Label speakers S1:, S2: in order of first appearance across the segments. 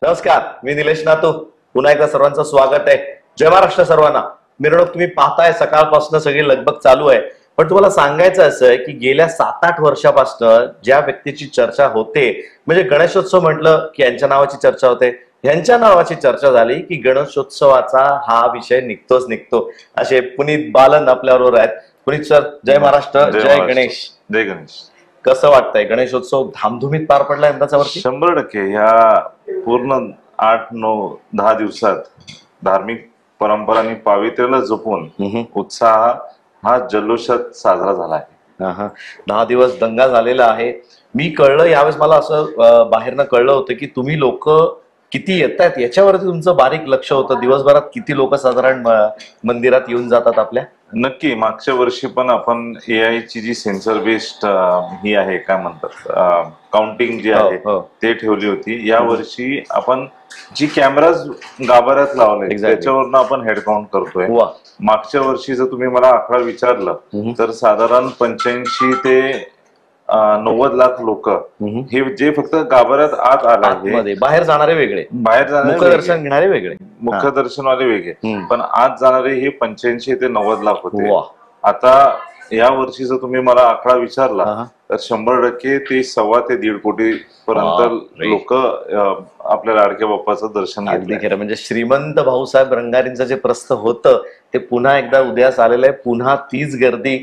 S1: नमस्कार, मी निलेश नातू. पुन्हा एकदा सर्वांचं स्वागत आहे. जय महाराष्ट्र सर्वांना. मिरवणूक तुम्ही पाहताय, सकाळपासून सगळी लगबग चालू आहे. पण तुम्हाला सांगायचं असं आहे की गेल्या 7-8 वर्षापासून ज्या व्यक्तीची चर्चा होते, म्हणजे गणेशोत्सव म्हटलं की यांच्या नावाची चर्चा होते, यांच्या नावाची चर्चा झाली की गणेशोत्सवाचा हा विषय निघतोच निघतो. असे पुनीत बालन आपल्याबरोबर आहेत. पुनीत सर, जय महाराष्ट्र. जय गणेश.
S2: जय गणेश.
S1: कसं वाटतंय? गणेशोत्सव धामधुमीत पार पडला यंदाच्या वर्षी?
S2: 100% ह्या पूर्ण 8-9-10 दिवसात धार्मिक परंपरांनी पावित्र्याला जपून उत्साह हा जल्लोषात साजरा झाला आहे.
S1: 10 दिवस दंगा झालेला आहे. मी कळलं यावेळेस, मला असं बाहेरनं कळलं होतं की तुम्ही लोक किती येत आहेत याच्यावरती तुमचं बारीक लक्ष होतं. दिवसभरात किती लोक साधारण मंदिरात येऊन जातात आपल्या?
S2: नक्की. मागच्या वर्षी पण आपण AI ची जी सेन्सर बेस्ड ही आहे, काय म्हणतात, काउंटिंग जी आहे ते ठेवली होती. या वर्षी आपण जी कॅमेराज गाभाऱ्यात लावले त्याच्यावरनं आपण हेड काउंट करतोय. मागच्या वर्षी जर तुम्ही मला आकडा विचारलं तर साधारण 85 ते 90 लाख लोक हे जे फक्त गाभाऱ्यात आत आले.
S1: बाहेर जाणारे वेगळे,
S2: बाहेर जाणारे
S1: मुखदर्शन घेणारे वेगळे,
S2: मुख्य दर्शनवाले वेगळे, पण आत जाणारे हे 85 ते 90 लाख होते. आता या वर्षी जर तुम्ही मला आकडा विचारला तर 100% ते 1.25 ते 1.5 कोटी पर्यंत लोक आपल्या लाडक्या बाप्पाचं दर्शन घेतलं.
S1: म्हणजे श्रीमंत भाऊसाहेब रंगारींचं जे प्रस्थ होतं ते पुन्हा एकदा उदयास आलेलं आहे. पुन्हा तीच गर्दी,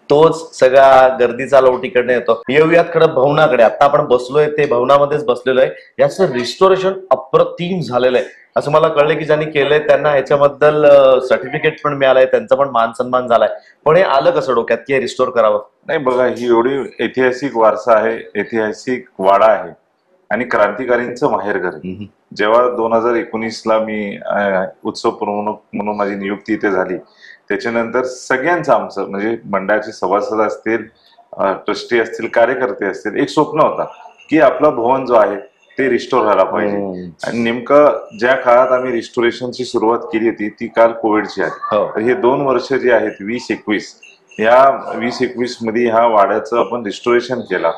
S1: तोच सगळा गर्दीचा लोट इकडे येतो. येऊयात खरं भवनाकडे. आता आपण बसलोय ते भवनामध्येच बसलेलो आहे. याचं रिस्टोरेशन अप्रतिम झालेलं आहे. असं मला कळलं की ज्यांनी केलंय त्यांना ह्याच्याबद्दल सर्टिफिकेट पण मिळालंय, त्यांचा पण मान सन्मान झालाय. पण हे आलं कसं डोक्यात की हे रिस्टोर करावं?
S2: नाही बघा, ही एवढी ऐतिहासिक वारसा आहे, ऐतिहासिक वाडा आहे आणि क्रांतिकारींचं माहेरघर आहे. जेव्हा 2019ला मी उत्सव प्रमुख म्हणून माझी नियुक्ती इथे झाली, त्याच्यानंतर सगळ्यांचं आमचं म्हणजे मंडळाचे सभासद असतील, ट्रस्टी असतील, कार्यकर्ते असतील, एक स्वप्न होता की आपला भवन जो आहे ते रिस्टोर व्हायला पाहिजे. आणि नेमकं ज्या काळात आम्ही रिस्टोरेशनची सुरुवात केली होती ती काल कोविडची आहे. हे 2 वर्ष जे आहेत 20-21, या 20-21 मध्ये ह्या वाड्याचं आपण रिस्टोरेशन केला.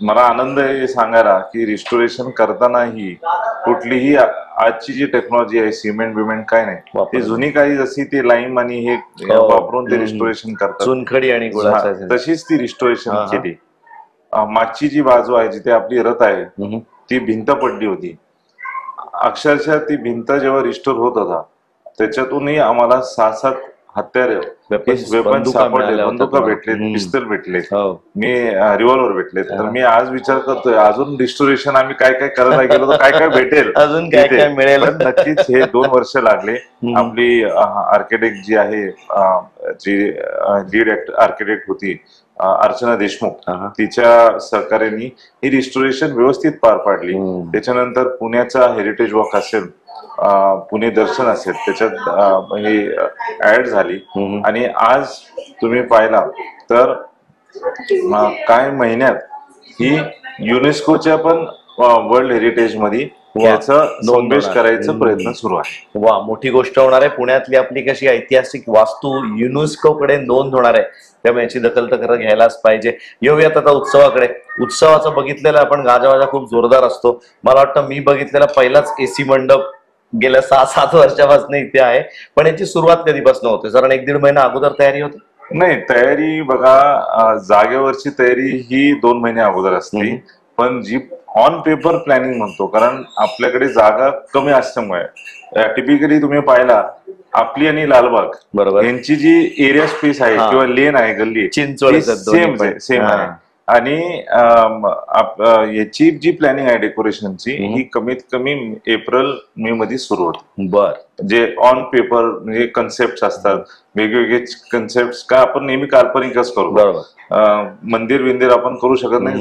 S2: मला आनंद आहे सांगायला की रिस्टोरेशन करतानाही कुठलीही आजची जी टेक्नॉलॉजी आहे, सिमेंट बिमेंट काय नाही, ती जुनी काही जशी ती लाईम आणि हे वापरून ते रिस्टोरेशन करतात,
S1: चुनखडी आणि
S2: तशीच ती रिस्टोरेशन केली. मागची जी बाजू आहे जिथे आपली रथ आहे ती भिंत पडली होती. अक्षरशः ती भिंत जेव्हा रिस्टोर होत होता त्याच्यातूनही आम्हाला 6-7 हत्यारे, वेपन सापडले, बंदुका भेटले, पिस्तल भेटले, मी रिव्हॉल्वर भेटले. तर मी आज विचार करतोय अजून रिस्टोरेशन आम्ही काय काय करायला गेलो तर काय काय भेटेल,
S1: अजून काय काय मिळेल.
S2: नक्कीच हे 2 वर्ष लागले. आपली आर्किटेक्ट जी आहे, जी लीड आर्किटेक्ट होती अर्चना देशमुख, तिच्या सहकार्याने ही रिस्टोरेशन व्यवस्थित पार पाडली. त्याच्यानंतर पुण्याचा हेरिटेज वॉक असेल, पुणे दर्शन असेल, त्याच्यात हे ऍड झाली. आणि आज तुम्ही पाहिला तर काही महिन्यात ही युनेस्कोच्या पण वर्ल्ड हेरिटेज मध्ये याचा समावेश करायचा प्रयत्न सुरू आहे.
S1: वा, मोठी गोष्ट होणार आहे. पुण्यातली आपली कशी ऐतिहासिक वास्तू युनेस्कोकडे नोंद होणार आहे, त्यामुळे याची दखल तर खरं घ्यायलाच पाहिजे. येऊयात आता उत्सवाकडे. उत्सवाचं बघितलेलं आपण गाजावाजा खूप जोरदार असतो. मला वाटतं मी बघितलेला पहिलाच AC मंडप गेल्या 6-7 वर्षापासून इथे आहे. पण याची सुरुवात कधीपासून होते? कारण 1-1.5 महिना अगोदर तयारी होते?
S2: नाही, तयारी बघा, जागेवरची तयारी ही 2 महिने अगोदर असते. पण जी ऑन पेपर प्लॅनिंग म्हणतो, कारण आपल्याकडे जागा कमी असल्यामुळे टिपिकली तुम्ही पाहिला आपली आणि लालबाग
S1: बरोबर
S2: यांची जी एरिया स्पेस आहे किंवा लेन आहे, गल्ली सेम आहे. आणि याची जी प्लॅनिंग आहे डेकोरेशनची ही कमीत कमी एप्रिल-मे मध्ये सुरू होते. जे ऑन पेपर म्हणजे कन्सेप्ट असतात, वेगवेगळे कन्सेप्ट का आपण नेहमी काल्पनिकच करू. मंदिर बिंदिर आपण करू शकत नाही,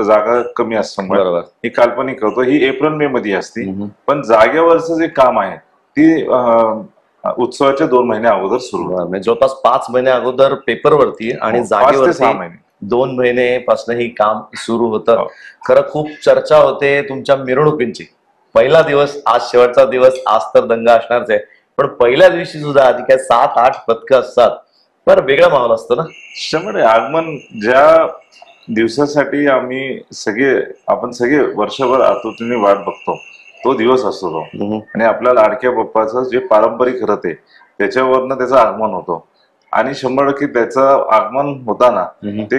S2: जागा कमी असल्यामुळे ही काल्पनिक करतो. ही एप्रिल-मे मध्ये असते. पण जागेवरचं जे काम आहे ती उत्सवाच्या 2 महिने अगोदर सुरू होतं.
S1: जवळपास 5 महिने अगोदर पेपरवरती आणि जागेवर
S2: 6 महिने
S1: 2 महिनेपासून ही काम सुरू होतं. खरं खूप चर्चा होते तुमच्या मिरवणुकींची. पहिला दिवस, आज शेवटचा दिवस, आज तर दंगा असणारच आहे. पण पहिल्या दिवशी सुद्धा आधी काय 7-8 पथकं असतात, पण वेगळा माहोल असतो ना.
S2: 100% आगमन ज्या दिवसासाठी आपण सगळे वर्षभर आतुरतेने वाट बघतो तो दिवस असतो तो. आणि आपल्या लाडक्या बाप्पाचं जे पारंपरिक रथ आहे त्याच्यावरनं त्याचं आगमन होतं. आणि 100% त्याचं आगमन होताना ते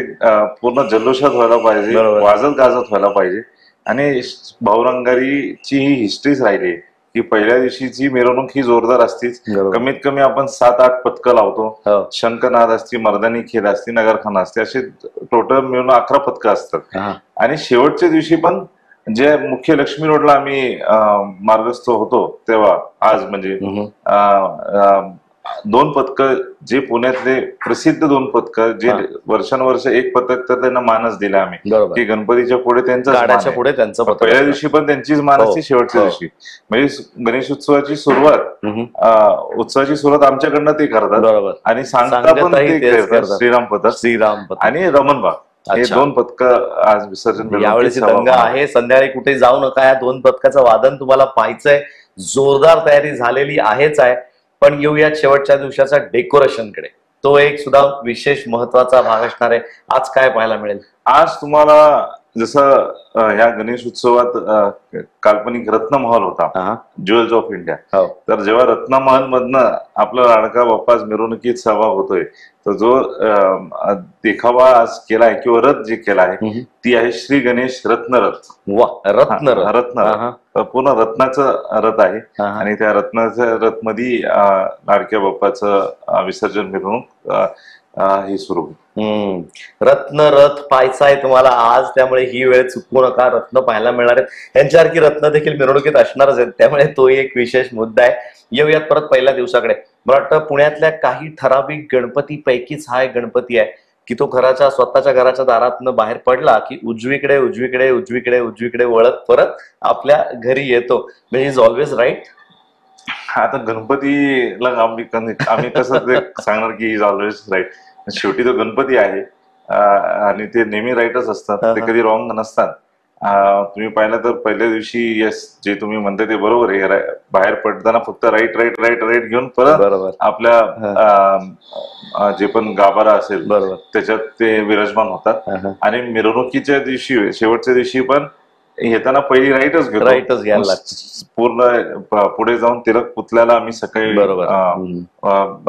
S2: पूर्ण जल्लोषात व्हायला पाहिजे, वाजत गाजत व्हायला पाहिजे. आणि भाऊरंगारीची ही हिस्ट्रीच राहिली की पहिल्या दिवशीची मिरवणूक ही जोरदार असतीच. कमीत कमी आपण 7-8 पथकं लावतो. शंखनाद असती, मर्दानी खेळ असती, नगरखाना असते, असे टोटल मिळून 11 पथकं असतात. आणि शेवटच्या दिवशी पण जे मुख्य लक्ष्मी रोडला आम्ही मार्गस्थ होतो तेव्हा आज म्हणजे 2 पथकं जे पुण्यातले प्रसिद्ध 2 पथकं जे वर्षानुवर्ष एक पथक तर त्यांना मानच दिला आम्ही की गणपतीच्या पुढे त्यांचा पहिल्या दिवशी पण त्यांचीच मान असते, शेवटच्या दिवशी म्हणजे गणेशोत्सवाची सुरुवात आमच्याकडनं ते करतात आणि सांगता पण ते करतात श्रीराम पथक आणि रमणबाग हे 2 पथकं आज विसर्जन.
S1: यावेळेची दंगा आहे, संध्याकाळी कुठे जाऊ नका, या 2 पथकाचं वादन तुम्हाला पाहायचंय. जोरदार तयारी झालेली आहेच आहे. पण येऊयात शेवटच्या दिवसाच्या डेकोरेशनकडे. तो एक सुद्धा विशेष महत्वाचा भाग असणार आहे. आज काय पाहायला मिळेल?
S2: आज तुम्हाला जसं ह्या गणेश उत्सवात काल्पनिक रत्नमहल होता, ज्वेल्स ऑफ इंडिया. तर जेव्हा रत्नमहल मधनं आपला लाडका बाप्पा मिरवणुकीत सहभाग होतोय तर जो देखावा आज केलाय किंवा रथ जे केला आहे ती आहे श्री गणेश रत्नरथ. रत्न पूर्ण रत्नाचं रथ आहे. आणि त्या रत्नाच्या रथ मध्ये लाडक्या बाप्पाचं विसर्जन मिरवणूक हे सुरू.
S1: रत्न रथ पाहायचा आहे तुम्हाला आज, त्यामुळे ही वेळ चुकवू नका. रत्न पाहायला मिळणार आहेत, यांच्यासारखी रत्न देखील मिरवणुकीत असणारच आहेत, त्यामुळे तो एक विशेष मुद्दा आहे. येऊयात परत पहिल्या दिवसाकडे. मला वाटतं पुण्यातल्या काही ठराविक गणपतीपैकीच हा एक गणपती आहे की तो स्वतःच्या घराच्या दारातनं बाहेर पडला की उजवीकडे उजवीकडे उजवीकडे उजवीकडे वळत परत आपल्या घरी येतो. म्हणजे इज ऑलवेज राईट.
S2: आता गणपतीला आम्ही कसं सांगणार की इज ऑलवेज राईट. शेवटी तो गणपती आहे आणि ते नेहमी राईटच असतात, ते कधी रॉंग नसतात. तुम्ही पाहिलं तर पहिल्या दिवशी येस जे तुम्ही म्हणताय ते बरोबर आहे. बाहेर पडताना फक्त राईट राईट राईट राईट घेऊन परत आपल्या जे पण गाभारा असेल त्याच्यात ते विराजमान होतात. आणि मिरवणुकीच्या दिवशी शेवटच्या दिवशी पण येताना पहिली राईटच
S1: घ्यायला
S2: पूर्ण पुढे जाऊन तिलक पुतल्याला आम्ही सकाळी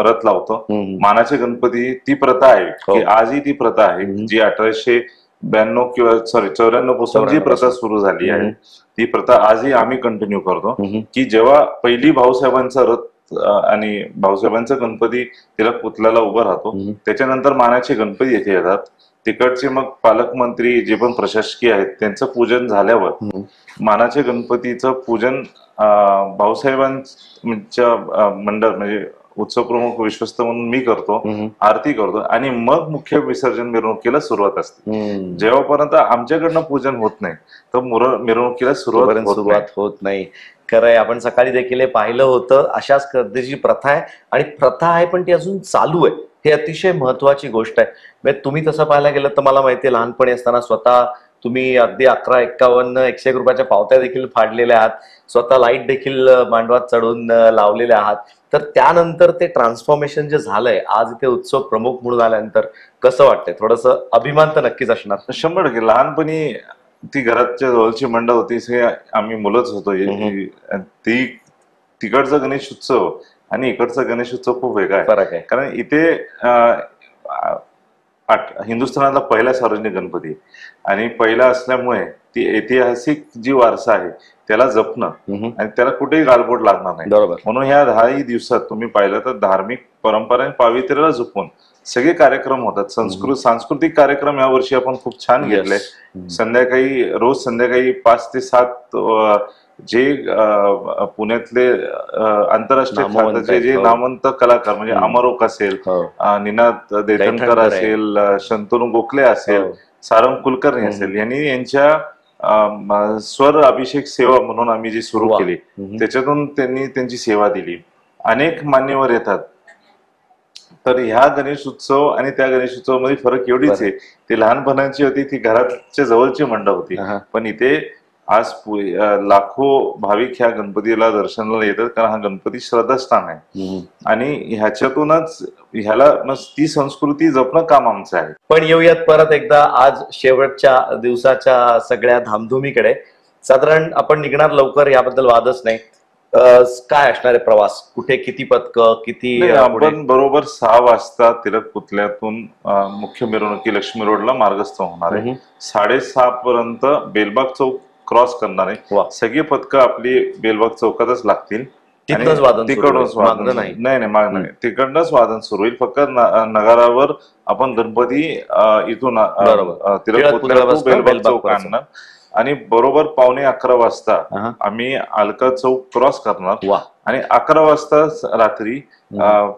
S2: रथ लावतो. मानाचे गणपती ती प्रथा आहे की आजही ती प्रथा आहे जी 1892 किंवा 94 पासून जी प्रथा सुरू झाली आहे ती प्रथा आजही आम्ही कंटिन्यू करतो. की जेव्हा पहिली भाऊसाहेबांचा रथ आणि भाऊसाहेबांचा गणपती तिलक पुतल्याला उभा राहतो त्याच्यानंतर मानाचे गणपती येथे येतात. तिकडचे मग पालकमंत्री जे पण प्रशासकीय आहेत त्यांचं पूजन झाल्यावर मानाचे गणपतीचं पूजन भाऊसाहेबांच्या मंडळ म्हणजे उत्सव प्रमुख विश्वस्त म्हणून मी करतो, आरती करतो आणि मग मुख्य विसर्जन मिरवणुकीला सुरुवात असते. जेव्हापर्यंत आमच्याकडनं पूजन होत नाही तर मिरवणुकीला सुरुवात
S1: होत नाही. खरंय, आपण सकाळी देखील पाहिलं होतं. अशाच पद्धतीची प्रथा आहे आणि प्रथा आहे पण ती अजून चालू आहे, हे अतिशय महत्वाची गोष्ट आहे. म्हणजे तुम्ही तसं पाहायला गेलं तर मला माहिती आहे लहानपणी असताना स्वतः तुम्ही अगदी 11, 51, 101 रुपयाच्या पावत्या देखील फाडलेल्या आहात, स्वतः लाईट देखील मांडवात चढून लावलेल्या आहात. तर त्यानंतर ते ट्रान्सफॉर्मेशन जे झालंय आज इथे उत्सव प्रमुख म्हणून आल्यानंतर कसं वाटतंय? थोडंसं अभिमान तर नक्कीच असणार.
S2: 100%. लहानपणी ती घराच्या जवळची मंडळ होती, हे आम्ही मुलंच होतो. ती तिकडचा गणेश उत्सव आणि इकडचा गणेश उत्सव खूप वेगळा
S1: फरक आहे.
S2: कारण इथे हिंदुस्थानातला पहिला सार्वजनिक गणपती आणि पहिला असल्यामुळे ती ऐतिहासिक जी वारसा आहे त्याला जपणं आणि त्याला कुठेही गालबोट लागणार नाही. म्हणून ह्या 10 दिवसात तुम्ही पाहिलं तर धार्मिक परंपरा पावित्र्याला जपून सगळे कार्यक्रम होतात. सांस्कृतिक कार्यक्रम यावर्षी आपण खूप छान घेतले. रोज संध्याकाळी 5 ते 7 जे पुण्यातले आंतरराष्ट्रीय जे नामवंत कलाकार म्हणजे अमरोक असेल, निनाद देठणकर असेल, शंतनू गोखले असेल, सारंग कुलकर्णी असेल, यांनी यांच्या स्वर अभिषेक सेवा म्हणून आम्ही जी सुरू केली त्याच्यातून त्यांनी त्यांची सेवा दिली. अनेक मान्यवर येतात. तर ह्या गणेश उत्सव आणि त्या गणेश उत्सवामध्ये फरक एवढीच आहे, ती लहानपणाची होती, ती घराच्या जवळची मंडळ होती. पण इथे आज लाखो भाविक ह्या गणपतीला दर्शनाला येतात कारण हा गणपती श्रद्धास्थान आहे आणि ह्याच्यातूनच ह्याला ती संस्कृती जपणं काम आमचं आहे.
S1: पण येऊयात परत एकदा आज शेवटच्या दिवसाच्या सगळ्या धामधुमीकडे. साधारण आपण निघणार लवकर, याबद्दल वादच नाही. काय असणार आहे प्रवास, कुठे किती पथकं, किती
S2: नाही,
S1: पुढे?
S2: आपण बरोबर 6 वाजता टिळक पुतळ्यातून मुख्य मिरवणुकी लक्ष्मी रोडला मार्गस्थ होणार आहे. 6:30 पर्यंत बेलबाग चौक क्रॉस करणार
S1: वा.
S2: आहे. सगळी पथकं आपली बेलबाग चौकातच लागतील.
S1: तिथनंच वादन सुरू
S2: तिकडूनच
S1: होईल,
S2: वादन
S1: मागणं नाही.
S2: नाही नाही मागणं नाही, तिकडनंच वादन सुरू होईल. फक्त नगरावर आपण गणपती इथून
S1: बरोबर.
S2: टिळक पुतळ्यातून बेलबाग चौक
S1: पर्यंत.
S2: आणणार आणि बरोबर 11:15 वाजता
S1: अहं.
S2: आम्ही अलका चौक क्रॉस करणार
S1: वा.
S2: आणि 11 वाजता रात्री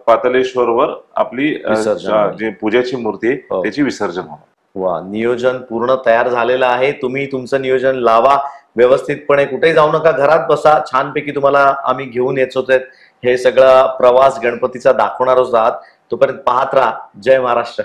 S2: पातालेश्वरवर आपली
S1: विसर्जन होईल.
S2: जी पूजेची मूर्ती आहे
S1: हो.
S2: त्याची विसर्जन होणार.
S1: वा, नियोजन पूर्ण तयार झालेलं आहे. तुम्ही तुमचं नियोजन लावा व्यवस्थितपणे, कुठेही जाऊ नका, घरात बसा. छानपैकी तुम्हाला आम्ही घेऊन येत होते. हे सगळा प्रवास गणपतीचा दाखवणारच आहात. तोपर्यंत पाहत राहा. जय महाराष्ट्र.